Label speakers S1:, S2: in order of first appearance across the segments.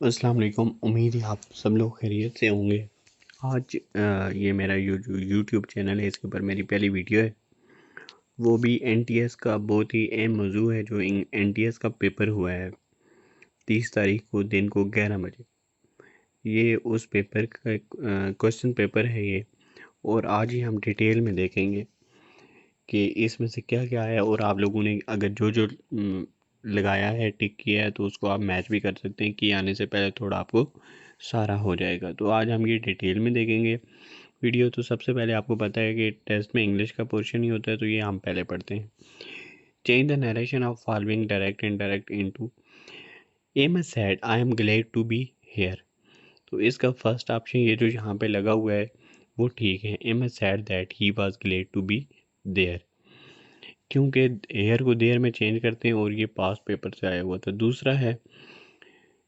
S1: अस्सलाम वालेकुम। उम्मीद है आप सब लोग खैरियत से होंगे। आज ये मेरा यूट्यूब चैनल है, इसके ऊपर मेरी पहली वीडियो है, वो भी एनटीएस का बहुत ही अहम मौजू है। जो एनटीएस का पेपर हुआ है 30 तारीख को दिन को 11 बजे, ये उस पेपर का क्वेश्चन पेपर है ये। और आज ही हम डिटेल में देखेंगे कि इसमें से क्या क्या है, और आप लोगों ने अगर जो जो लगाया है, टिक किया है, तो उसको आप मैच भी कर सकते हैं कि आने से पहले थोड़ा आपको सारा हो जाएगा। तो आज हम ये डिटेल में देखेंगे वीडियो। तो सबसे पहले आपको पता है कि टेस्ट में इंग्लिश का पोर्शन ही होता है, तो ये हम पहले पढ़ते हैं। Change the narration of following direct indirect into M said I am glad to be here. तो इसका फर्स्ट ऑप्शन ये जो यहाँ पे लगा हुआ है वो ठीक है। M said that he was glad to be there, क्योंकि हेयर को देयर में चेंज करते हैं और ये पास्ट पेपर से आया हुआ था। दूसरा है,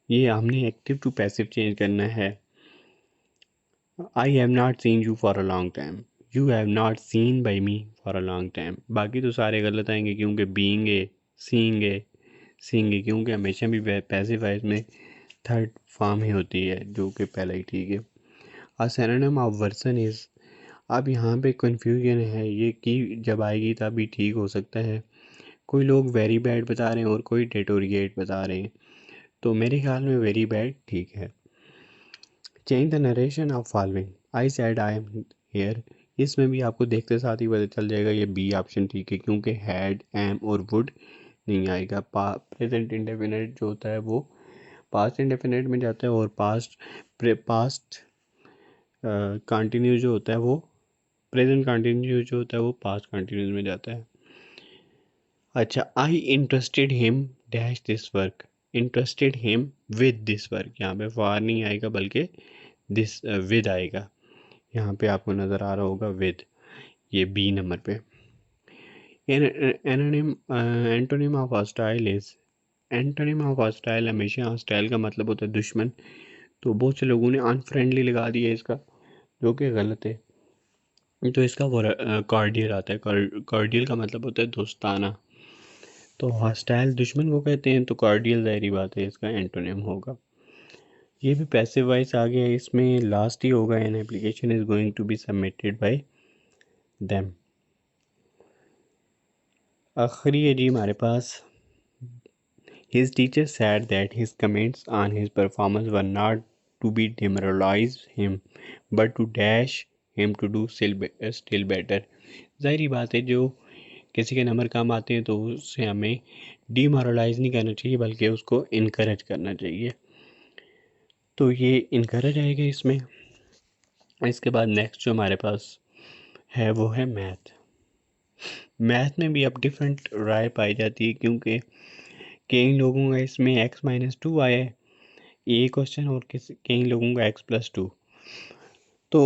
S1: ये हमने एक्टिव टू पैसिव चेंज करना है। I have not seen you for a long time, you have not seen by me for a long time. बाकी तो सारे गलत आएंगे, क्योंकि बीइंग है, सीइंग है, सीइंग है, क्योंकि हमेशा भी पैसिव वॉइस में थर्ड फॉर्म ही होती है, जो कि पहला ही ठीक है। A synonym of version is, अब यहाँ पे कन्फ्यूजन है ये कि जब आएगी तभी ठीक हो सकता है। कोई लोग वेरी बैड बता रहे हैं और कोई डेटोरिएट बता रहे हैं, तो मेरे ख्याल में वेरी बैड ठीक है। Change the narration of following, I said I am here, इसमें भी आपको देखते साथ ही पता चल जाएगा ये बी ऑप्शन ठीक है, क्योंकि हैड, एम और वुड नहीं आएगा। प्रेजेंट इंडेफिनिट जो होता है वो पास्ट इंडेफिनिट में जाता है, और पास्ट कंटिन्यूस जो होता है वो प्रेजेंट कंटिन्यूस जो होता है वो पास्ट कंटिन्यूस में जाता है। अच्छा, आई interested him dash this work, interested him with this work, यहाँ पे फॉर नहीं आएगा बल्कि दिस विद आएगा। यहाँ पे आपको नज़र आ रहा होगा विद, ये बी नंबर पे। Anonym antonym of hostile is, antonym of hostile हमेशा हॉस्टाइल का मतलब होता है दुश्मन, तो बहुत से लोगों ने अनफ्रेंडली लगा दिया इसका, जो कि गलत है। तो इसका वो कॉर्डियल आता है, कॉर्डियल का मतलब होता है दोस्ताना, तो हॉस्टाइल दुश्मन को कहते हैं, तो कॉर्डियल ज़ाहिरी बात है इसका एंटोनिम होगा। ये भी पैसिव वॉइस आ गया, इसमें लास्ट ही होगा। An application is going to be submitted by them. आखिरी है जी हमारे पास, his teacher said that his comments on his performance were not to be demoralize him but to dash him to do still better। ज़ाहिरी बात है, जो किसी के number कम आते हैं तो उससे हमें डिमोरलाइज नहीं करना चाहिए, बल्कि उसको इनकरेज करना चाहिए। तो ये इनकरेज आएगा इसमें। इसके बाद नेक्स्ट जो हमारे पास है वो है मैथ। मैथ में भी अब डिफरेंट राय पाई जाती है, क्योंकि कई लोगों का इसमें x-2 आया है ये क्वेश्चन, और कई लोगों का x+2। तो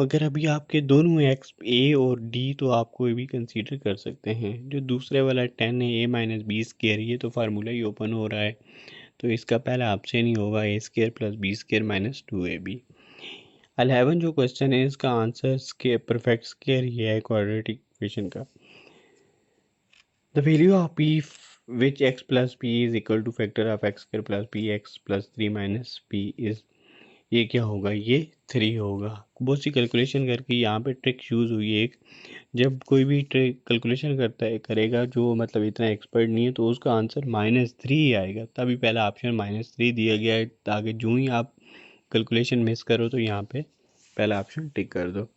S1: अगर अभी आपके दोनों एक्स ए और डी, तो आप कोई भी कंसीडर कर सकते हैं। जो दूसरे वाला 10 है a-b², ये तो फार्मूला ही ओपन हो रहा है, तो इसका पहला ऑप्शन ही होगा a² + b² - 2ab। 11 जो क्वेश्चन है इसका आंसर परफेक्ट स्क्वायर ही है, क्वाड्रेटिक इक्वेशन का। The value of p which x plus p is equal to factor of x² plus px plus 3 minus p is, ये क्या होगा, ये 3 होगा। बहुत सी कैलकुलेशन करके यहाँ पे ट्रिक यूज़ हुई है एक। जब कोई भी ट्रिक कैलकुलेशन करता है करेगा जो मतलब इतना एक्सपर्ट नहीं है, तो उसका आंसर -3 ही आएगा, तभी पहला ऑप्शन -3 दिया गया है, ताकि जो ही आप कैलकुलेशन मिस करो तो यहाँ पे पहला ऑप्शन टिक कर दो।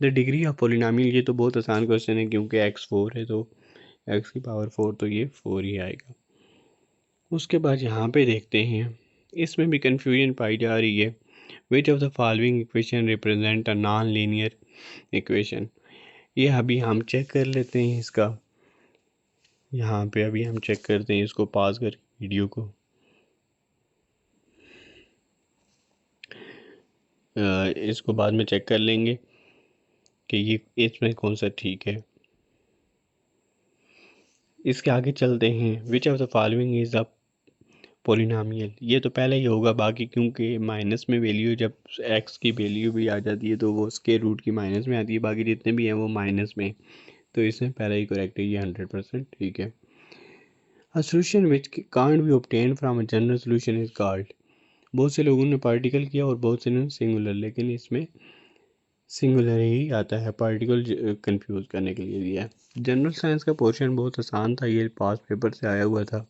S1: द डिग्री ऑफ पोलिनोमियल, ये तो बहुत आसान क्वेश्चन है, क्योंकि x4 है, तो x की पावर 4, तो ये 4 ही आएगा। उसके बाद यहाँ पे देखते हैं, इसमें भी कन्फ्यूजन पाई जा रही है। विच of the following equation represent a non linear equation, ये अभी हम चेक कर लेते हैं इसका। यहाँ पे अभी हम चेक करते हैं इसको, पॉज कर वीडियो को। इसको बाद में चेक कर लेंगे कि ये इसमें कौन सा ठीक है। इसके आगे चलते हैं। Which of the following is a polynomial, ये तो पहले ही होगा, बाकी क्योंकि माइनस में वैल्यू, जब एक्स की वैल्यू भी आ जाती है तो वो स्क्वायर रूट की माइनस में आती है, बाकी जितने भी हैं वो माइनस में, तो इसमें पहले ही करेक्ट है, ये 100% ठीक है। A solution which can't be obtained from a general solution is called, बहुत से लोगों ने पार्टिकल किया और बहुत से ने सिंगुलर, लेकिन इसमें सिंगुलर ही आता है, पार्टिकल कंफ्यूज करने के लिए दिया है। जनरल साइंस का पोर्शन बहुत आसान था, ये पास पेपर से आया हुआ था।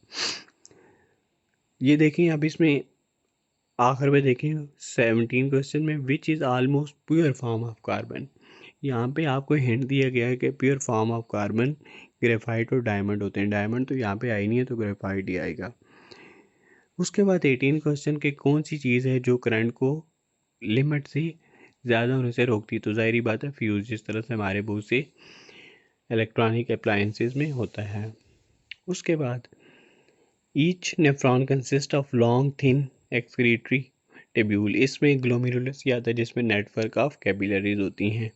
S1: ये देखें अब इसमें आखिर में देखें 17 क्वेश्चन में which is almost pure form of carbon. यहाँ पे आपको हिंट दिया गया है कि pure form of carbon graphite और डायमंड होते हैं। डायमंड तो यहाँ पे आई नहीं है, तो ग्रेफाइट ही आएगा। उसके बाद 18 क्वेश्चन के कौन सी चीज़ है जो करंट को लिमिट से ज़्यादा होने से रोकती है, तो ज़ाहिरी बात है फ्यूज़, जिस तरह से हमारे बहुत से इलेक्ट्रॉनिक अप्लायंसेस में होता है। उसके बाद each nephron consist of long thin excretory tubule, इसमें ग्लोमेरुलस ही आता है जिसमें नेटवर्क ऑफ कैपिलरीज होती हैं।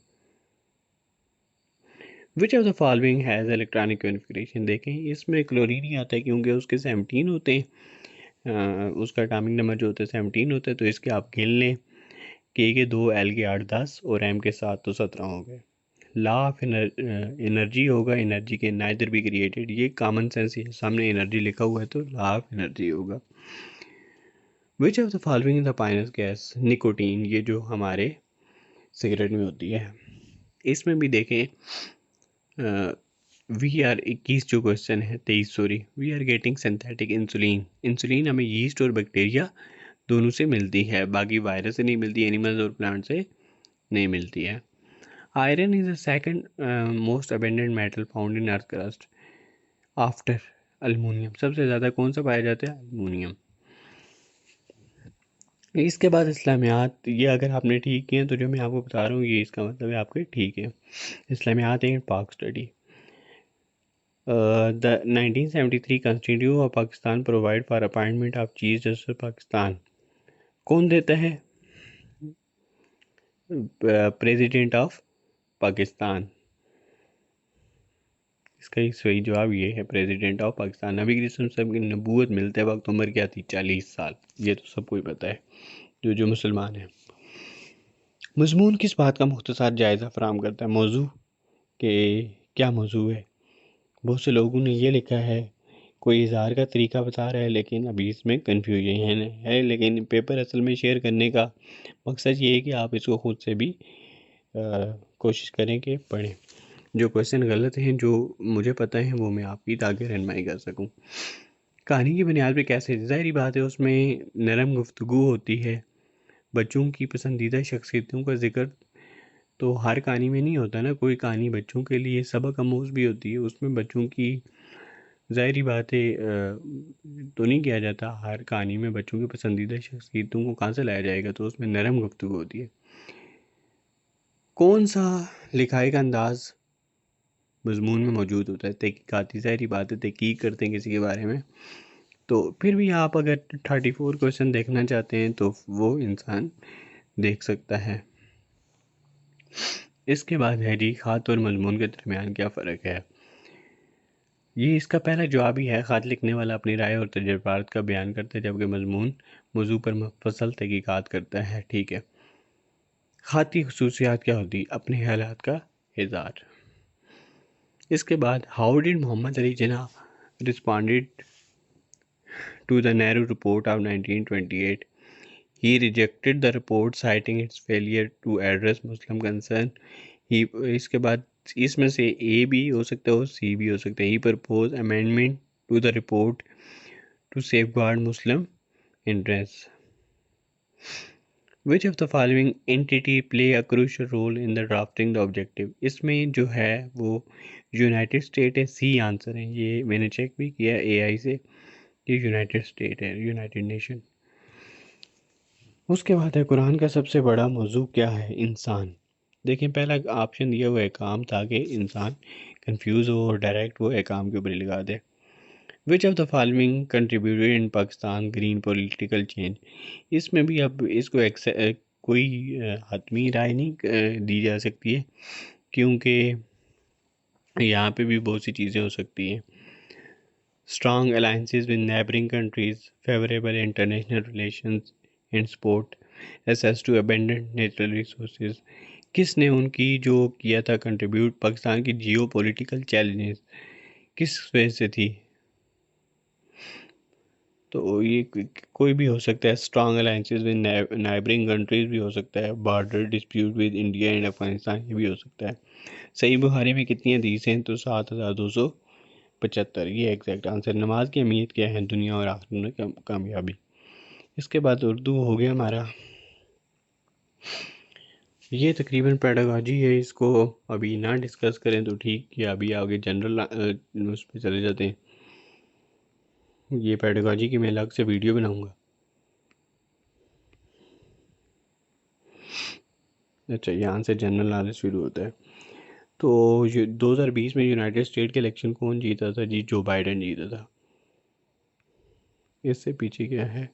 S1: Which of the following has electronic configuration, देखें इसमें क्लोरीन ही आता है क्योंकि उसके 17 होते हैं, उसका एटॉमिक नंबर जो होता है 17 होता है, तो इसके आप गिन लें के 2, एल के 8 10 और एम के 7 तो 17 हो गए। लॉ ऑफ एनर्जी होगा, एनर्जी के नाइदर बी क्रिएटेड, ये कॉमन सेंस है, सामने एनर्जी लिखा हुआ है तो लॉ ऑफ एनर्जी होगा। विच of the following the Pinus gas, nicotine, ये जो हमारे सिगरेट में होती है। इसमें भी देखें वी आर 21 जो क्वेश्चन है 23 sorry, we are getting synthetic insulin. Insulin हमें यीस्ट और बैक्टीरिया दोनों से मिलती है, बाकी वायरस से नहीं मिलती, एनिमल्स और प्लांट से नहीं मिलती है। Iron is the second most abundant metal found in earth crust after aluminium, सबसे ज़्यादा कौन सा पाया जाता है, अल्मोनियम। इसके बाद इस्लामियात, ये अगर आपने ठीक किए तो जो मैं आपको बता रहा हूँ ये इसका मतलब है आपके ठीक है। इस्लामियात एंड पाक study, the 1973 constitution of Pakistan provide for appointment of chief justice Pakistan, कौन देता है, प्रेसिडेंट ऑफ पाकिस्तान। इसका ही सही जवाब ये है, प्रेसिडेंट ऑफ पाकिस्तान। नबी करीम साहब की नबूवत मिलते वक्त उम्र क्या थी, 40 साल, ये तो सबको ही पता है जो मुसलमान है। मजमून किस बात का मुख्तसर जायज़ा फराहम करता है, मौजू के क्या मौजू है। बहुत से लोगों ने ये लिखा है कोई इजहार का तरीका बता रहा है, लेकिन अभी इसमें कन्फ्यूजन है, लेकिन पेपर असल में शेयर करने का मकसद ये है कि आप इसको खुद से भी कोशिश करें कि पढ़ें। जो क्वेश्चन गलत हैं जो मुझे पता है वो मैं आपकी ताकि रहनमाई कर सकूं। कहानी की बुनियाद पे कैसे, ज़ाहिरी बात है उसमें नरम गुफ्तगू होती है, बच्चों की पसंदीदा शख्सियतों का जिक्र तो हर कहानी में नहीं होता ना, कोई कहानी बच्चों के लिए सबक आमूज़ भी होती है, उसमें बच्चों की ज़ाहिरी बात है तो नहीं किया जाता। हर कहानी में बच्चों की पसंदीदा शख्सियतों को कहाँ से लाया जाएगा, तो उसमें नरम गुफ्तगू होती है। कौन सा लिखाई का अंदाज मजमून में मौजूद होता है, तहकीकाती, ज़ाहिरी बात है तहकीक करते हैं किसी के बारे में, तो फिर भी आप अगर 34 क्वेश्चन देखना चाहते हैं तो वो इंसान देख सकता है। इसके बाद है जी ख़ात और मजमून के दरमियान क्या फ़र्क है। ये इसका पहला जवाब ही है, ख़ात लिखने वाला अपनी राय और तजुर्बात का बयान करता है, जबकि मजमून मौजू पर मुफस्सल तहकीकात करता है। ठीक है, ख़ात की खुसूसियात क्या होती, अपने ख्यालात का इज़हार। इसके बाद how did Mohammad Ali Jinnah responded to the Nehru report of 1928. He rejected the report citing its failure to address Muslim concern. He इसके बाद इसमें से ए भी हो सकता है और सी भी हो सकता है। He proposed amendment to the report to safeguard Muslim interests. Which of the following entity play a crucial role in the drafting the objective? इसमें जो है वो यूनाइटेड स्टेट है, सी आंसर है। ये मैंने चेक भी किया एआई से, ये यूनाइटेड स्टेट है, यूनाइटेड नेशन। उसके बाद है कुरान का सबसे बड़ा मौजू क्या है, इंसान। देखिए पहला ऑप्शन दिया हुआ है काम, ताकि इंसान कंफ्यूज हो और डायरेक्ट वो काम के ऊपर लगा दे। Which of the following contributed in Pakistan green political change, इसमें भी अब इसको कोई हतमी राय नहीं दी जा सकती है, क्योंकि यहाँ पे भी बहुत सी चीज़ें हो सकती हैं। Strong alliances with neighbouring countries, favourable international relations in sport, access to abundant natural resources, किसने उनकी जो किया था कंट्रीब्यूट पाकिस्तान की जियो पॉलिटिकल चैलेंजेस किस वजह से थी। तो ये कोई भी हो सकता है, strong alliances with neighbouring countries भी हो सकता है, border dispute with India and Afghanistan ये भी हो सकता है। सही बुखारी में कितनी हदीस हैं? तो 7275। ये एग्जैक्ट आंसर। नमाज की अहमियत क्या है दुनिया और आखिरत में कामयाबी? इसके बाद उर्दू हो गया हमारा। ये तकरीबन पेडागॉजी है, इसको अभी ना डिस्कस करें तो ठीक, या अभी आगे जनरल उस पर चले जाते हैं। ये पेडागॉजी की मैं अलग से वीडियो बनाऊंगा। अच्छा, यहाँ से जनरल नॉलेज शुरू होता है। तो 2020 में यूनाइटेड स्टेट के इलेक्शन कौन जीता था? जी, जो बाइडेन जीता था। इससे पीछे क्या है?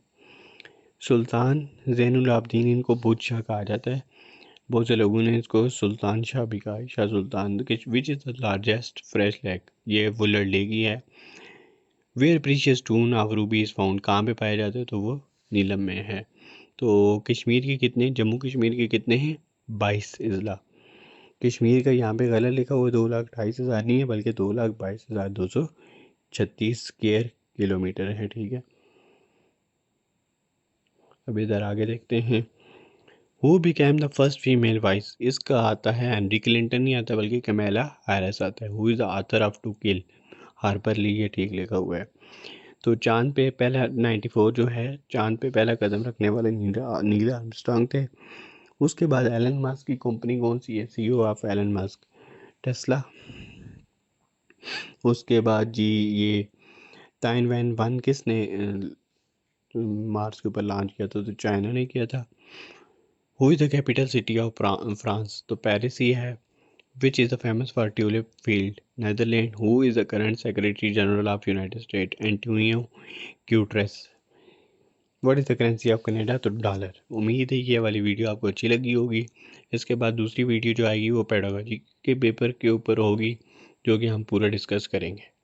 S1: सुल्तान ज़ैनुल आबदीन, इनको बुद्ध शाह कहा जाता है। बहुत से लोगों ने इसको सुल्तान शाह भी कहा है, Shah Sultan. Which is the largest fresh lake? ये वुलर लेक ही है। Where precious stone of ruby is found, कहाँ पे पाया जाता है? तो वो नीलम में है। तो कश्मीर के कितने, जम्मू कश्मीर के कितने हैं? 22 अजला। कश्मीर का यहाँ पे गलत लिखा हुआ 2,28,000 नहीं है, बल्कि 2,22,236 स्क्वायर किलोमीटर है। ठीक है, अब इधर आगे देखते हैं। Who became the first female vice? इसका आता है हेनरी क्लिंटन, नहीं आता बल्कि कमेला हैरिस आता है। Who is the author of to kill? Harper Lee, ये ठीक लिखा हुआ है। तो चांद पे पहला 94 जो है, चांद पे पहला कदम रखने वाले नील आर्मस्ट्रांग थे। उसके बाद एलन मस्क की कंपनी कौन सी है? CEO of Elon Musk, Tesla. उसके बाद जी ये टाइनवैन 1 किसने मार्स के ऊपर लॉन्च किया था? तो चाइना ने किया था। Who is the capital city of France? तो पेरिस ही है। विच is the famous for tulip field? Netherland. Who is the current secretary general of United state? Antonio Guterres. What is the currency of Canada? तो dollar. उम्मीद है ये वाली video आपको अच्छी लगी होगी। इसके बाद दूसरी वीडियो जो आएगी वो पेडागॉजी के पेपर के ऊपर होगी, जो कि हम पूरा डिस्कस करेंगे।